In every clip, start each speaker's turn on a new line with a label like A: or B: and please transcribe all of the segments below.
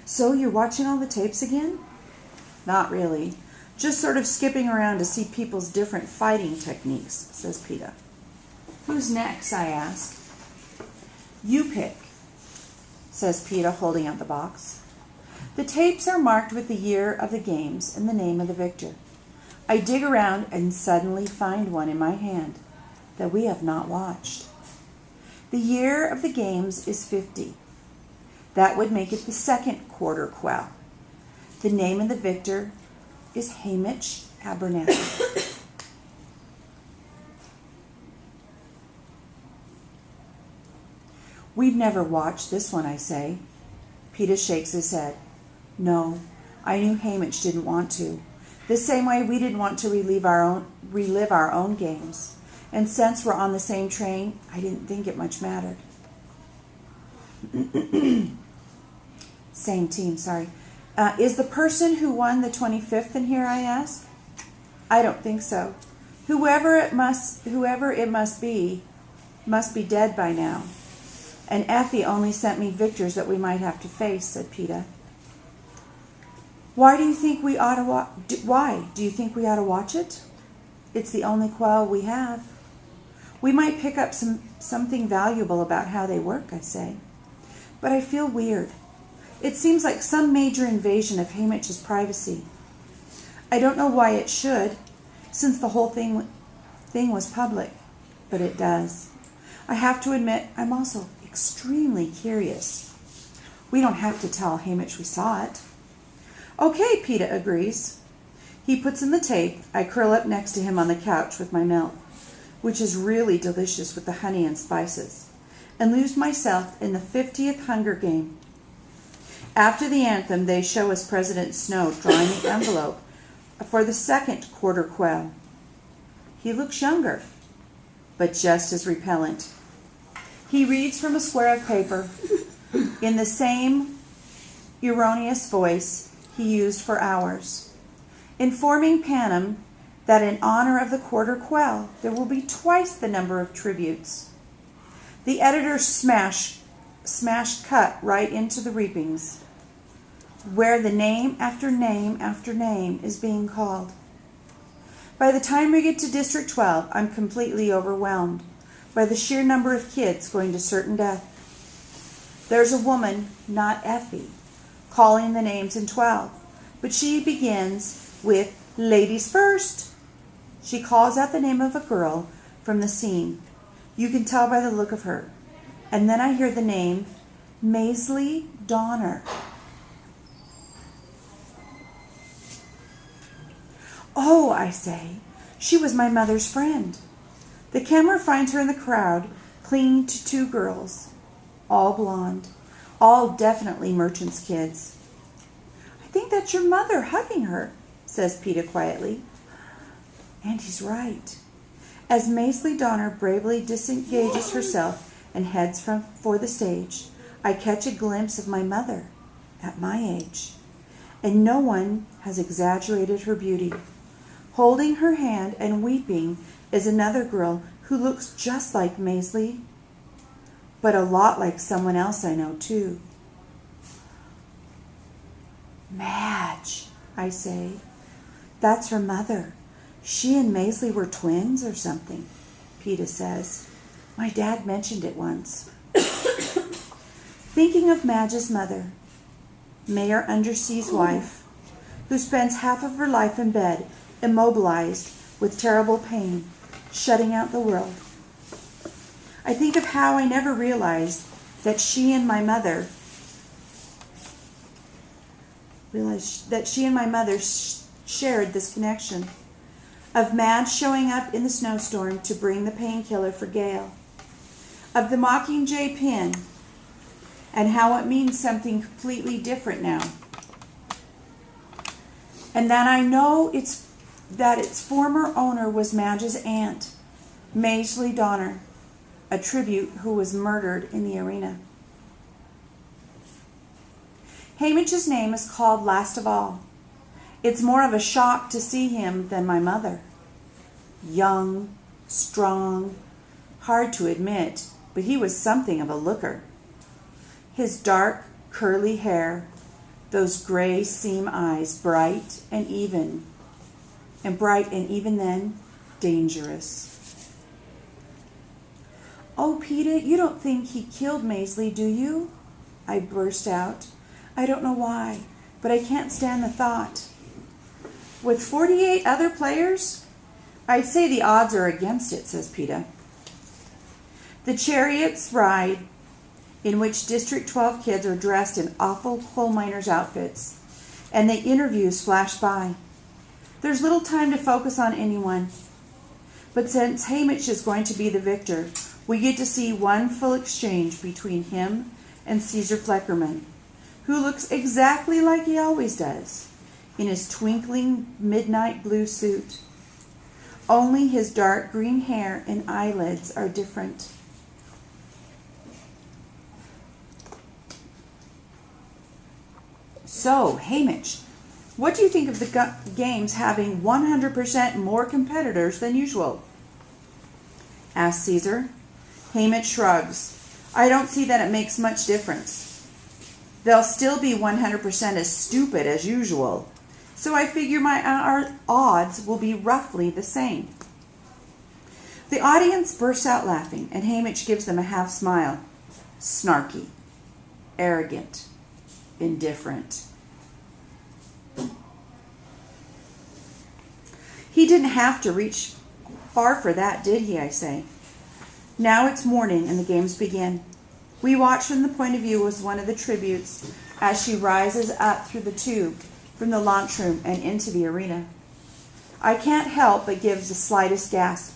A: So you're watching all the tapes again? Not really. Just sort of skipping around to see people's different fighting techniques, says PETA. Who's next, I ask. You pick, says PETA, holding out the box. The tapes are marked with the year of the games and the name of the victor. I dig around and suddenly find one in my hand that we have not watched. The year of the games is 50. That would make it the second quarter quell. The name of the victor is Hamish Abernathy. We've never watched this one, I say. PETA shakes his head. No, I knew Hamish didn't want to. The same way we didn't want to relive our own games. And since we're on the same train, I didn't think it much mattered. Same team, sorry. Is the person who won the 25th in here, I ask? I don't think so. Whoever it must be dead by now. And Effie only sent me victors that we might have to face, said PETA. Why do you think we ought to watch it? It's the only quell we have. We might pick up something valuable about how they work, I say. But I feel weird. It seems like some major invasion of Hamish's privacy. I don't know why it should, since the whole thing was public, but it does. I have to admit, I'm also extremely curious. We don't have to tell Hamish we saw it. Okay, PETA agrees. He puts in the tape. I curl up next to him on the couch with my milk, which is really delicious with the honey and spices, and lose myself in the 50th Hunger Game. After the anthem, they show us President Snow drawing the envelope for the second quarter quell. He looks younger, but just as repellent. He reads from a square of paper in the same erroneous voice he used for ours, informing Panem that in honor of the quarter quell, there will be twice the number of tributes. The editor smashed cut right into the reapings, where the name after name after name is being called. By the time we get to District 12, I'm completely overwhelmed by the sheer number of kids going to certain death. There's a woman, not Effie, calling the names in 12, but she begins with ladies first. She calls out the name of a girl from the scene. You can tell by the look of her. And then I hear the name Maisley Donner. Oh, I say, she was my mother's friend. The camera finds her in the crowd, clinging to two girls, all blonde, all definitely merchants' kids. I think that's your mother hugging her, says PETA quietly. And he's right. As Maisley Donner bravely disengages herself and heads for the stage, I catch a glimpse of my mother at my age. And no one has exaggerated her beauty. Holding her hand and weeping is another girl who looks just like Maisley, but a lot like someone else I know too. Madge, I say. That's her mother. She and Maisley were twins or something, PETA says. My dad mentioned it once. Thinking of Madge's mother, Mayor Undersea's wife, who spends half of her life in bed, immobilized with terrible pain, shutting out the world. I think of how I never realized that she and my mother shared this connection, of Madge showing up in the snowstorm to bring the painkiller for Gail, of the Mockingjay pin, and how it means something completely different now. And that I know that its former owner was Madge's aunt, Maisley Donner, a tribute who was murdered in the arena. Hamish's name is called last of all. It's more of a shock to see him than my mother. Young, strong, hard to admit, but he was something of a looker. His dark, curly hair, those gray seam eyes, bright and even then dangerous. "Oh, Peeta, you don't think he killed Maisley, do you?" I burst out. "I don't know why, but I can't stand the thought." "With 48 other players? I'd say the odds are against it," says Peeta. The chariots ride, in which District 12 kids are dressed in awful coal miners' outfits, and the interviews flash by. There's little time to focus on anyone. But since Haymitch is going to be the victor, we get to see one full exchange between him and Caesar Fleckerman, who looks exactly like he always does, in his twinkling midnight blue suit. Only his dark green hair and eyelids are different. "So, Haymitch, what do you think of the games having 100% more competitors than usual?" asked Caesar. Haymitch shrugs. "I don't see that it makes much difference. They'll still be 100% as stupid as usual, so I figure our odds will be roughly the same." The audience bursts out laughing, and Haymitch gives them a half smile. Snarky, arrogant, indifferent. "He didn't have to reach far for that, did he?" I say. Now it's morning and the games begin. We watch from the point of view as one of the tributes as she rises up through the tube from the lunchroom and into the arena. I can't help but give the slightest gasp.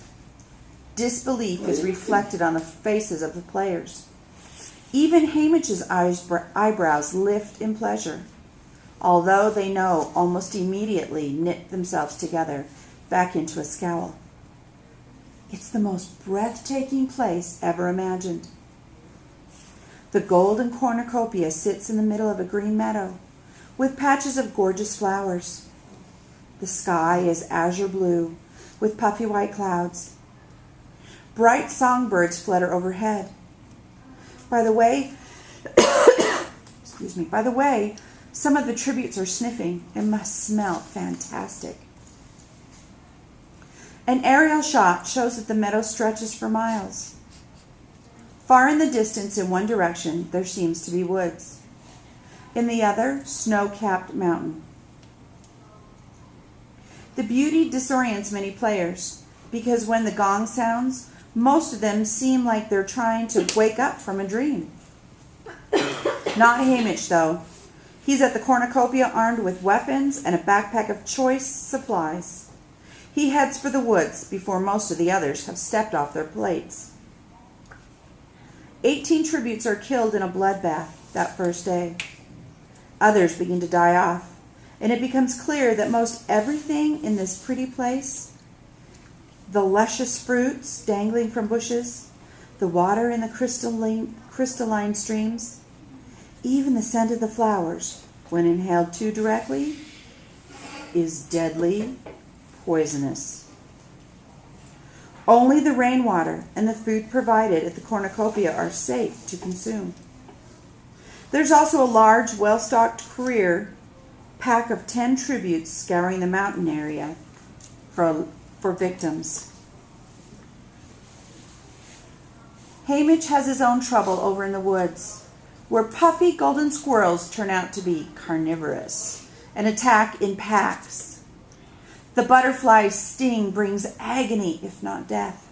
A: Disbelief is reflected on the faces of the players. Even Haymitch's eyebrows lift in pleasure, although they know almost immediately knit themselves together back into a scowl. It's the most breathtaking place ever imagined. The golden cornucopia sits in the middle of a green meadow with patches of gorgeous flowers. The sky is azure blue with puffy white clouds. Bright songbirds flutter overhead. By the way, some of the tributes are sniffing. It must smell fantastic. An aerial shot shows that the meadow stretches for miles. Far in the distance, in one direction, there seems to be woods. In the other, snow-capped mountain. The beauty disorients many players, because when the gong sounds, most of them seem like they're trying to wake up from a dream. Not Haymitch, though. He's at the cornucopia armed with weapons and a backpack of choice supplies. He heads for the woods before most of the others have stepped off their plates. 18 tributes are killed in a bloodbath that first day. Others begin to die off, and it becomes clear that most everything in this pretty place, the luscious fruits dangling from bushes, the water in the crystalline streams, even the scent of the flowers, when inhaled too directly, is deadly poisonous. Only the rainwater and the food provided at the cornucopia are safe to consume. There's also a large, well-stocked career pack of 10 tributes scouring the mountain area for victims. Haymitch has his own trouble over in the woods, where puffy golden squirrels turn out to be carnivorous and attack in packs. The butterfly's sting brings agony, if not death.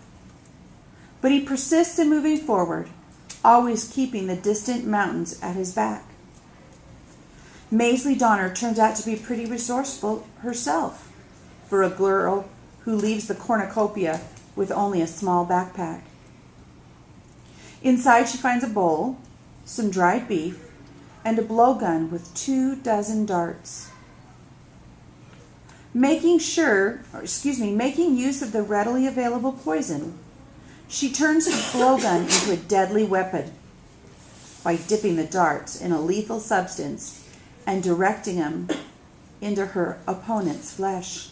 A: But he persists in moving forward, always keeping the distant mountains at his back. Maisley Donner turns out to be pretty resourceful herself for a girl who leaves the cornucopia with only a small backpack. Inside she finds a bowl, some dried beef, and a blowgun with 24 darts. Making use of the readily available poison, she turns the blowgun into a deadly weapon by dipping the darts in a lethal substance and directing them into her opponent's flesh.